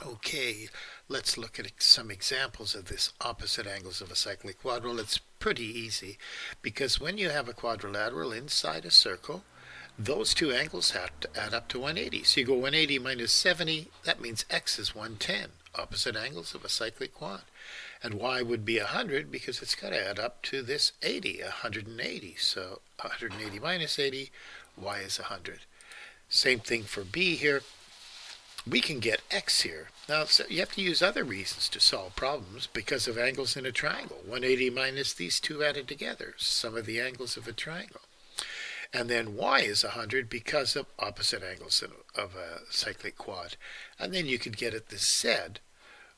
Okay, let's look at some examples of this opposite angles of a cyclic quad. Well, it's pretty easy because when you have a quadrilateral inside a circle, those two angles have to add up to 180. So you go 180 minus 70, that means x is 110, opposite angles of a cyclic quad. And y would be 100 because it's got to add up to this 80, 180. So 180 minus 80, y is 100. Same thing for b here. We can get x here. Now, so you have to use other reasons to solve problems because of angles in a triangle. 180 minus these two added together, sum of the angles of a triangle. And then y is 100 because of opposite angles of a cyclic quad. And then you could get at the z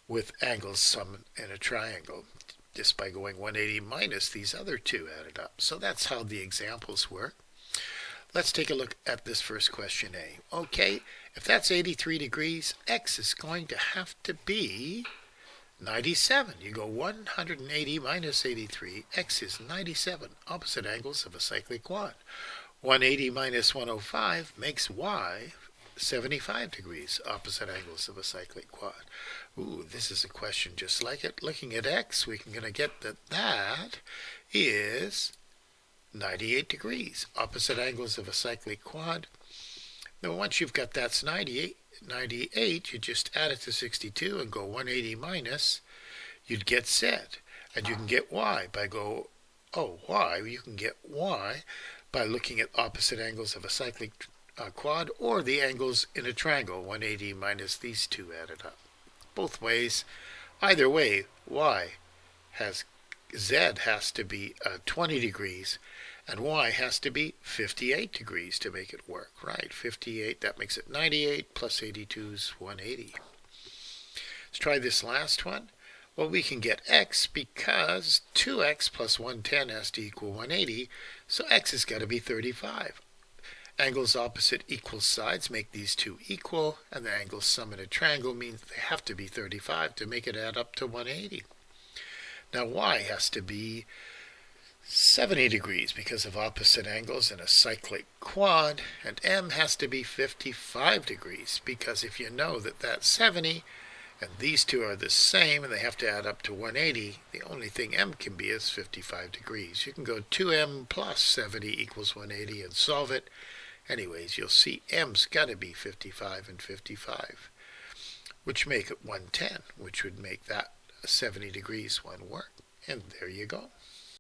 with angles sum in a triangle just by going 180 minus these other two added up. So that's how the examples work. Let's take a look at this first question A. Okay, if that's 83 degrees, x is going to have to be 97. You go 180 minus 83, x is 97, opposite angles of a cyclic quad. 180 minus 105 makes y 75 degrees, opposite angles of a cyclic quad. Ooh, this is a question just like it. Looking at x, we're going to get that that is 98 degrees, opposite angles of a cyclic quad. Now once you've got that's 98, you just add it to 62 and go 180 minus, you'd get z. And you can get y by you can get y by looking at opposite angles of a cyclic quad or the angles in a triangle, 180 minus these two added up. Both ways, either way, z has to be 20 degrees and y has to be 58 degrees to make it work, right? 58, that makes it 98, plus 82 is 180. Let's try this last one. Well, we can get x because 2x plus 110 has to equal 180, so x has got to be 35. Angles opposite equal sides make these two equal, and the angles sum in a triangle means they have to be 35 to make it add up to 180. Now y has to be 70 degrees because of opposite angles in a cyclic quad, and m has to be 55 degrees because if you know that that's 70 and these two are the same and they have to add up to 180, the only thing m can be is 55 degrees. You can go 2m plus 70 equals 180 and solve it. Anyways, you'll see m's got to be 55 and 55, which make it 110, which would make that 70 degrees one work. And there you go.